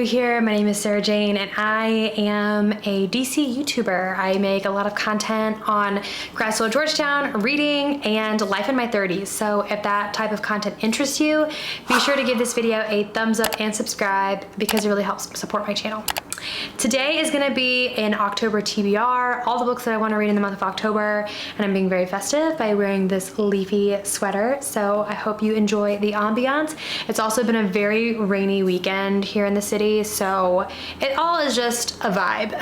here. My name is Sarah Jane and I am a DC YouTuber. I make a lot of content on grad school at Georgetown, reading, and life in my 30s. So if that type of content interests you, be sure to give this video a thumbs up and subscribe because it really helps support my channel. Today is gonna be an October TBR, all the books that I want to read in the month of October, and I'm being very festive by wearing this leafy sweater, so I hope you enjoy the ambiance. It's also been a very rainy weekend here in the city, so it all is just a vibe.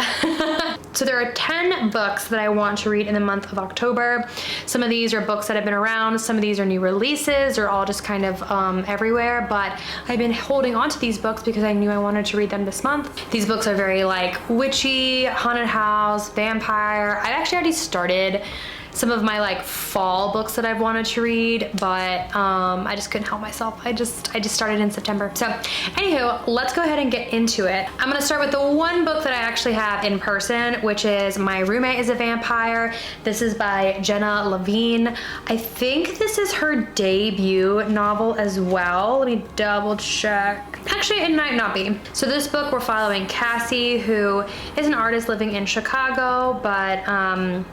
So there are 10 books that I want to read in the month of October. Some of these are books that have been around, some of these are new releases, they're all just kind of everywhere, but I've been holding on to these books because I knew I wanted to read them this month. These books are very like witchy, haunted house, vampire. I've actually already started some of my like fall books that I've wanted to read, but I just couldn't help myself. I just started in September. So anywho, let's go ahead and get into it. I'm gonna start with the one book that I actually have in person, which is My Roommate is a Vampire. This is by Jenna Levine. I think this is her debut novel as well. Let me double check. Actually, it might not be. So this book, we're following Cassie, who is an artist living in Chicago, but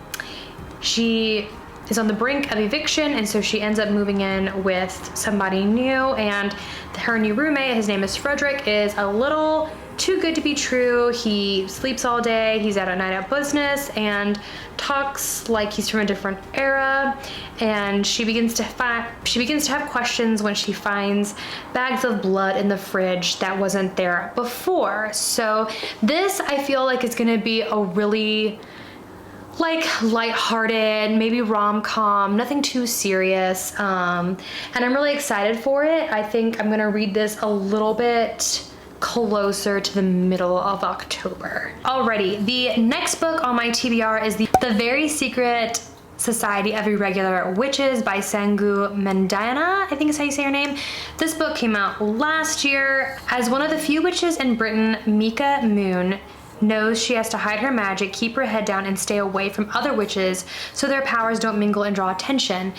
she is on the brink of eviction, and so she ends up moving in with somebody new, and her new roommate, his name is Frederick, is a little too good to be true. He sleeps all day, he's out at night at business, and talks like he's from a different era, and she begins to have questions when she finds bags of blood in the fridge that wasn't there before. So this, I feel like, is gonna be a really like lighthearted, maybe rom-com, nothing too serious, and I'm really excited for it. I think I'm gonna read this a little bit closer to the middle of October. Alrighty, the next book on my TBR is the Very Secret Society of Irregular Witches by Sangu Mendana, I think is how you say her name. This book came out last year. As one of the few witches in Britain, Mika Moon knows she has to hide her magic, keep her head down, and stay away from other witches so their powers don't mingle and draw attention.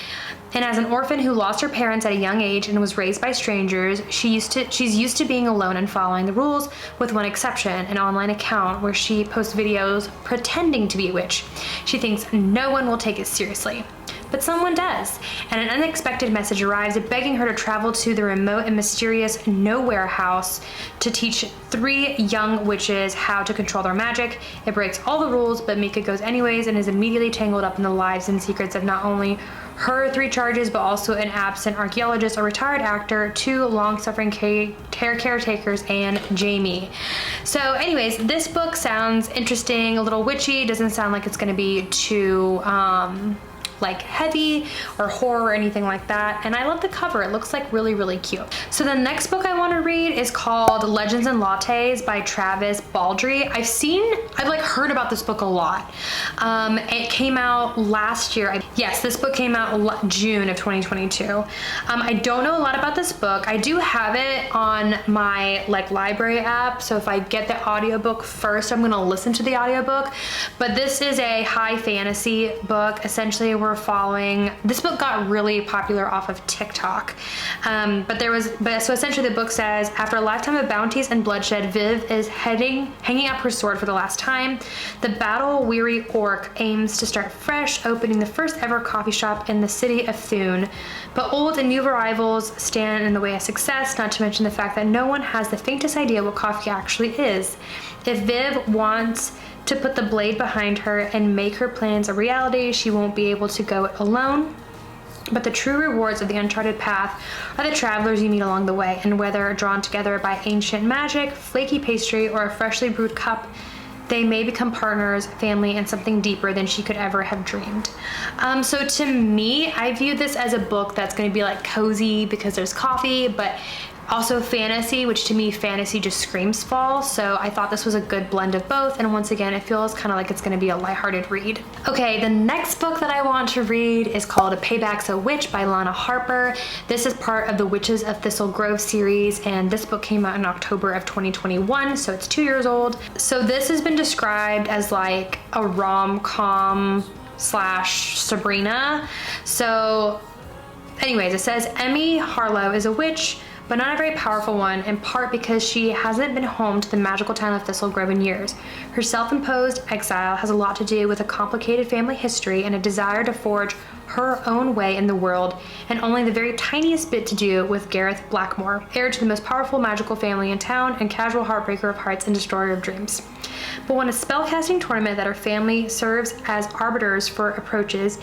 And as an orphan who lost her parents at a young age and was raised by strangers, she's used to being alone and following the rules, with one exception, an online account where she posts videos pretending to be a witch. She thinks no one will take it seriously. But someone does, and an unexpected message arrives begging her to travel to the remote and mysterious Nowhere House to teach 3 young witches how to control their magic. It breaks all the rules, but Mika goes anyways and is immediately tangled up in the lives and secrets of not only her 3 charges, but also an absent archaeologist, a retired actor, 2 long-suffering caretakers, and Jamie. So anyways, this book sounds interesting, a little witchy, doesn't sound like it's gonna be too like heavy or horror or anything like that, and I love the cover. It looks like really, really cute. So the next book I want to read is called Legends and Lattes by Travis Baldree. I've like heard about this book a lot. It came out last year. Yes, this book came out June of 2022. I don't know a lot about this book. I do have it on my like library app, so if I get the audiobook first, I'm gonna listen to the audiobook. But this is a high fantasy book. Essentially, this book got really popular off of TikTok. So essentially the book says, after a lifetime of bounties and bloodshed, Viv is hanging up her sword for the last time. The battle-weary orc aims to start fresh, opening the first ever coffee shop in the city of Thune. But old and new arrivals stand in the way of success, not to mention the fact that no one has the faintest idea what coffee actually is. If Viv wants to put the blade behind her and make her plans a reality, she won't be able to go it alone. But the true rewards of the uncharted path are the travelers you meet along the way, and whether drawn together by ancient magic, flaky pastry, or a freshly brewed cup, they may become partners, family, and something deeper than she could ever have dreamed. So to me, I view this as a book that's going to be like cozy because there's coffee, but also fantasy, which to me, fantasy just screams fall. So I thought this was a good blend of both. And once again, it feels kind of like it's going to be a lighthearted read. Okay, the next book that I want to read is called Payback's a Witch by Lana Harper. This is part of the Witches of Thistle Grove series, and this book came out in October of 2021, so it's 2 years old. So this has been described as like a rom-com / Sabrina. So anyways, it says Emmy Harlow is a witch, but not a very powerful one, in part because she hasn't been home to the magical town of Thistlegrove in years. Her self-imposed exile has a lot to do with a complicated family history and a desire to forge her own way in the world, and only the very tiniest bit to do with Gareth Blackmore, heir to the most powerful magical family in town and casual heartbreaker of hearts and destroyer of dreams. But when a spellcasting tournament that her family serves as arbiters for approaches,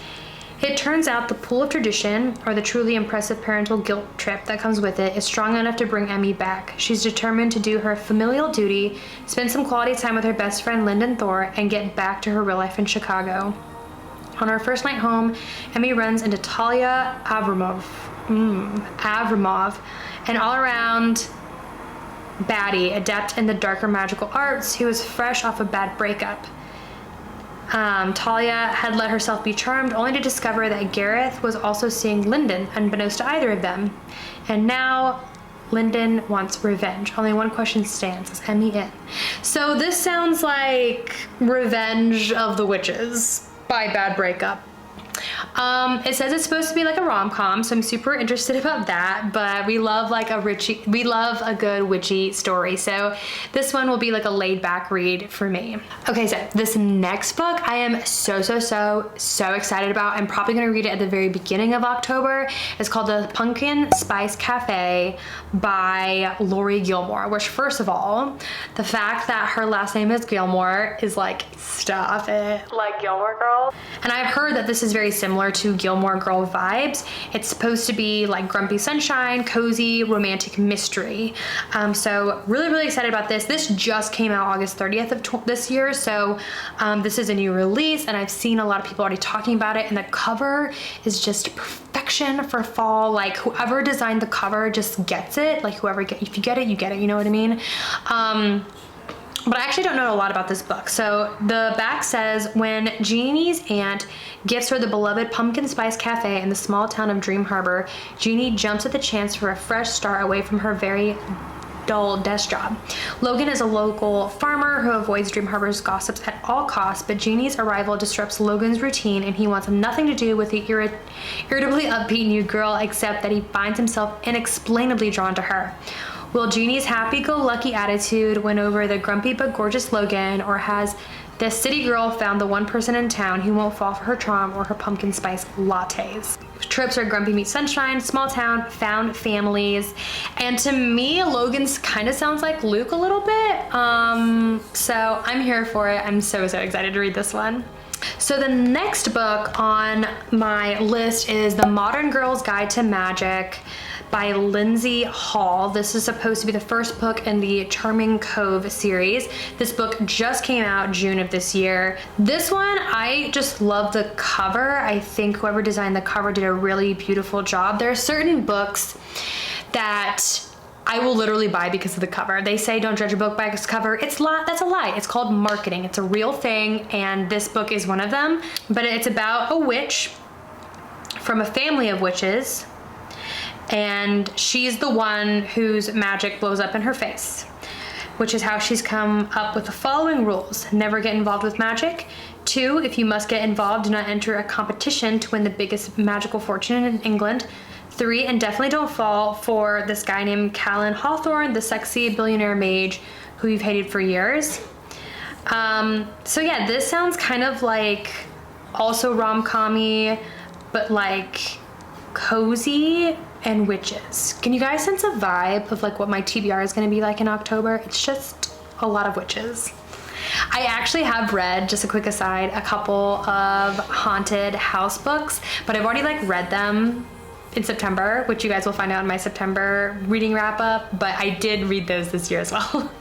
it turns out the pool of tradition, or the truly impressive parental guilt trip that comes with it, is strong enough to bring Emmy back. She's determined to do her familial duty, spend some quality time with her best friend Lyndon Thor, and get back to her real life in Chicago. On her first night home, Emmy runs into Talia Avramov, an all-around baddie, adept in the darker magical arts, who was fresh off a bad breakup. Talia had let herself be charmed, only to discover that Gareth was also seeing Lyndon, unbeknownst to either of them. And now Lyndon wants revenge. Only one question stands: is Emmy in? So this sounds like Revenge of the Witches by Bad Breakup. It says it's supposed to be like a rom-com, so I'm super interested about that, but we love a good witchy story, so this one will be like a laid-back read for me. Okay, so this next book I am so excited about. I'm probably gonna read it at the very beginning of October. It's called The Pumpkin Spice Cafe by Lori Gilmore, which, first of all, the fact that her last name is Gilmore is like, stop it, like Gilmore Girls. And I've heard that this is very similar to Gilmore Girl vibes. It's supposed to be like grumpy sunshine, cozy, romantic mystery. So really excited about this. This just came out August 30th of this year, so this is a new release, and I've seen a lot of people already talking about it, and the cover is just perfection for fall. Like, whoever designed the cover just gets it. Like, if you get it, you get it, you know what I mean? But I actually don't know a lot about this book. So the back says, when Jeannie's aunt gifts her the beloved Pumpkin Spice Cafe in the small town of Dream Harbor, Jeannie jumps at the chance for a fresh start away from her very dull desk job. Logan is a local farmer who avoids Dream Harbor's gossips at all costs, but Jeannie's arrival disrupts Logan's routine, and he wants nothing to do with the irritably upbeat new girl, except that he finds himself inexplainably drawn to her. Will Jeannie's happy-go-lucky attitude win over the grumpy but gorgeous Logan, or has this city girl found the one person in town who won't fall for her charm or her pumpkin spice lattes? Tropes are grumpy meets sunshine, small town, found families, and to me, Logan's kind of sounds like Luke a little bit. So I'm here for it. I'm so excited to read this one. So the next book on my list is The Modern Girl's Guide to Magic by Lindsay Hall. This is supposed to be the first book in the Charming Cove series. This book just came out June of this year. This one, I just love the cover. I think whoever designed the cover did a really beautiful job. There are certain books that I will literally buy because of the cover. They say don't judge a book by its cover. That's a lie. It's called marketing. It's a real thing, and this book is one of them. But it's about a witch from a family of witches, and she's the one whose magic blows up in her face, which is how she's come up with the following rules. Never get involved with magic. 2, if you must get involved, do not enter a competition to win the biggest magical fortune in England. 3, and definitely don't fall for this guy named Callan Hawthorne, the sexy billionaire mage who you've hated for years. So yeah, this sounds kind of like also rom-com-y, but like cozy and witches. Can you guys sense a vibe of like what my TBR is gonna be like in October? It's just a lot of witches. I actually have read, just a quick aside, a couple of haunted house books, but I've already like read them in September, which you guys will find out in my September reading wrap up, but I did read those this year as well.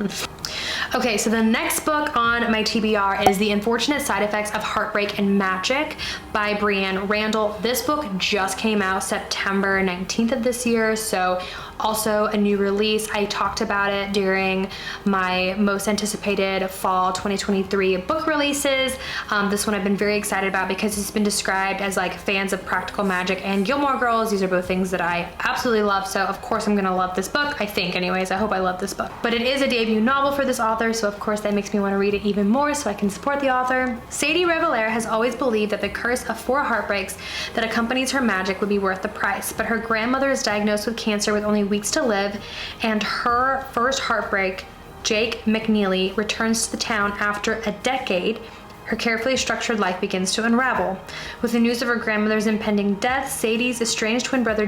Okay, so the next book on my TBR is The Unfortunate Side Effects of Heartbreak and Magic by Brianne Randall. This book just came out September 19th of this year, so also a new release. I talked about it during my most anticipated fall 2023 book releases. This one I've been very excited about because it's been described as like fans of Practical Magic and Gilmore Girls. These are both things that I absolutely love, so of course I'm gonna love this book. I think anyways, I hope I love this book. But it is a debut novel for this author, so of course that makes me want to read it even more so I can support the author. Sadie Reveillere has always believed that the curse of 4 heartbreaks that accompanies her magic would be worth the price, but her grandmother is diagnosed with cancer with only weeks to live, and her first heartbreak, Jake McNeely, returns to the town after a decade. Her carefully structured life begins to unravel. With the news of her grandmother's impending death, Sadie's estranged twin brother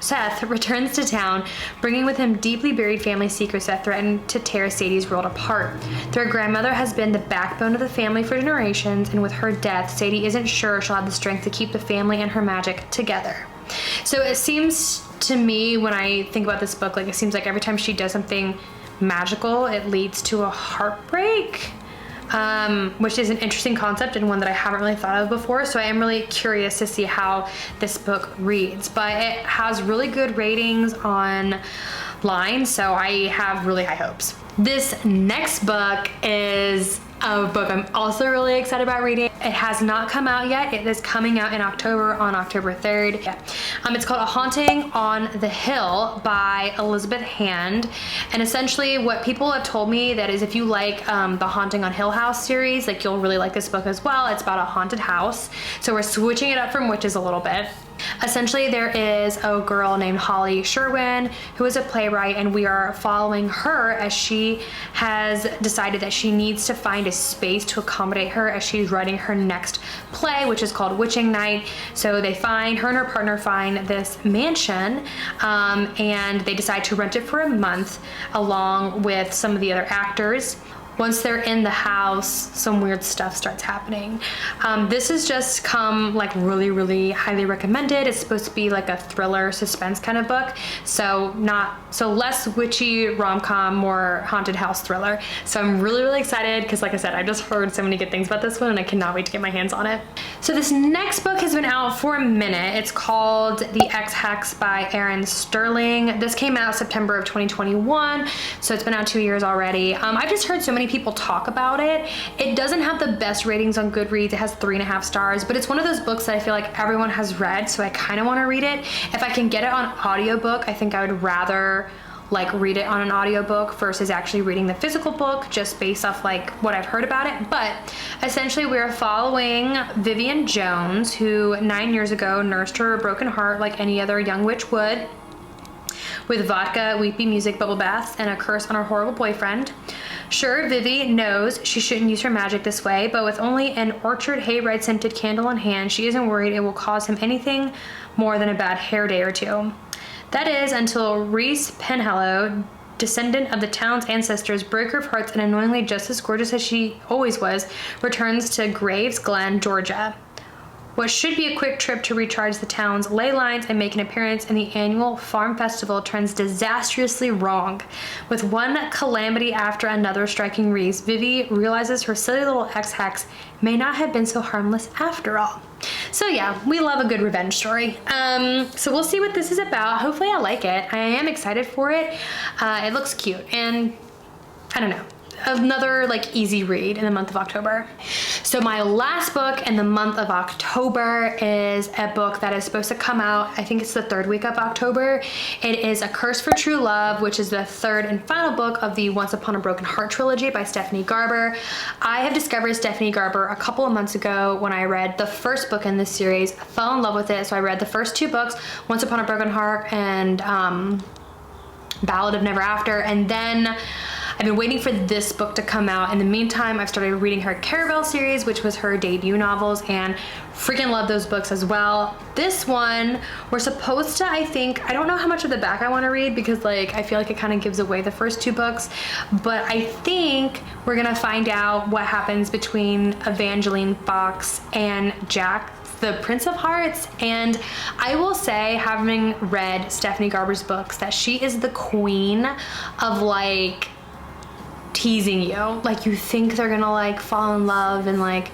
Seth returns to town, bringing with him deeply buried family secrets that threaten to tear Sadie's world apart. Their grandmother has been the backbone of the family for generations, and with her death, Sadie isn't sure she'll have the strength to keep the family and her magic together. So it seems to me, when I think about this book, like it seems like every time she does something magical, it leads to a heartbreak. Which is an interesting concept and one that I haven't really thought of before. So I am really curious to see how this book reads, but it has really good ratings online, so I have really high hopes. This next book is a book I'm also really excited about reading. It has not come out yet. It is coming out in October, on October 3rd. It's called A Haunting on the Hill by Elizabeth Hand. And essentially what people have told me that is, if you like the Haunting on Hill House series, like you'll really like this book as well. It's about a haunted house. So we're switching it up from witches a little bit. Essentially, there is a girl named Holly Sherwin who is a playwright, and we are following her as she has decided that she needs to find a space to accommodate her as she's writing her next play, which is called Witching Night. So they find, her and her partner find this mansion, and they decide to rent it for a month along with some of the other actors. Once they're in the house, some weird stuff starts happening. This has just come like really, really highly recommended. It's supposed to be like a thriller suspense kind of book. So less witchy rom-com, more haunted house thriller. So I'm really, really excited because like I said, I just heard so many good things about this one and I cannot wait to get my hands on it. So this next book has been out for a minute. It's called The Ex Hex by Erin Sterling. This came out September of 2021. So it's been out 2 years already. I've just heard so many people talk about it. It doesn't have the best ratings on Goodreads. It has 3.5 stars, but it's one of those books that I feel like everyone has read, so I kind of want to read it. If I can get it on audiobook, I think I would rather like read it on an audiobook versus actually reading the physical book, just based off like what I've heard about it. But essentially we're following Vivian Jones, who 9 years ago nursed her broken heart like any other young witch would, with vodka, weepy music, bubble baths, and a curse on her horrible boyfriend. Sure, Vivi knows she shouldn't use her magic this way, but with only an orchard hayride scented candle in hand, she isn't worried it will cause him anything more than a bad hair day or two. That is until Reese Penhallow, descendant of the town's ancestors, breaker of hearts and annoyingly just as gorgeous as she always was, returns to Graves Glen, Georgia. What should be a quick trip to recharge the town's ley lines and make an appearance in the annual farm festival turns disastrously wrong. With one calamity after another striking Reese, Vivi realizes her silly little ex-hex may not have been so harmless after all. So yeah, we love a good revenge story. So we'll see what this is about. Hopefully I like it. I am excited for it. It looks cute, and I don't know, another like easy read in the month of October. So my last book in the month of October is a book that is supposed to come out, I think it's the 3rd week of October. It is A Curse for True Love, which is the 3rd and final book of the Once Upon a Broken Heart trilogy by Stephanie Garber. I have discovered Stephanie Garber a couple of months ago when I read the first book in this series. I fell in love with it, so I read the first 2 books, Once Upon a Broken Heart and Ballad of Never After, and then I've been waiting for this book to come out. In the meantime, I've started reading her Caravel series, which was her debut novels, and freaking love those books as well. This one, we're supposed to, I think, I don't know how much of the back I want to read because like I feel like it kind of gives away the first 2 books, but I think we're gonna find out what happens between Evangeline Fox and Jack, the Prince of Hearts. And I will say, having read Stephanie Garber's books, that she is the queen of like teasing you. Like you think they're gonna like fall in love and like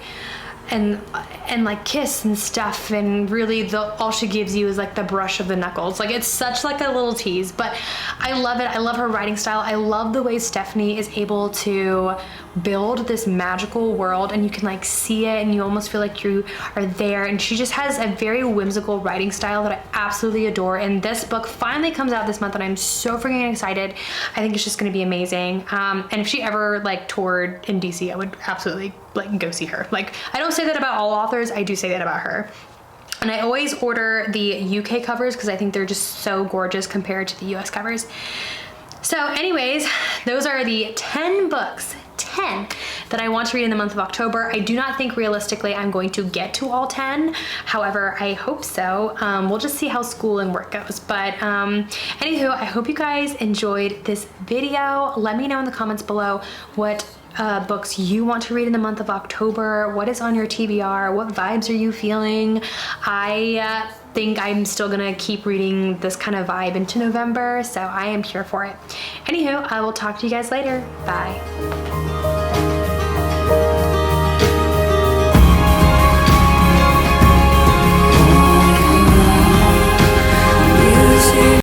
like kiss and stuff, and really all she gives you is like the brush of the knuckles. Like it's such like a little tease, but I love it. I love her writing style. I love the way Stephanie is able to build this magical world and you can like see it and you almost feel like you are there, and she just has a very whimsical writing style that I absolutely adore. And this book finally comes out this month and I'm so freaking excited. I think it's just gonna be amazing. And if she ever like toured in DC, I would absolutely like go see her. Like I don't say that about all authors, I do say that about her. And I always order the UK covers because I think they're just so gorgeous compared to the US covers. So anyways, those are the 10 books, 10 that I want to read in the month of October. I do not think realistically I'm going to get to all 10. However, I hope so. We'll just see how school and work goes. But anywho, I hope you guys enjoyed this video. Let me know in the comments below what books you want to read in the month of October. What is on your TBR? What vibes are you feeling? I think I'm still gonna keep reading this kind of vibe into November, so I am here for it. Anywho, I will talk to you guys later. Bye.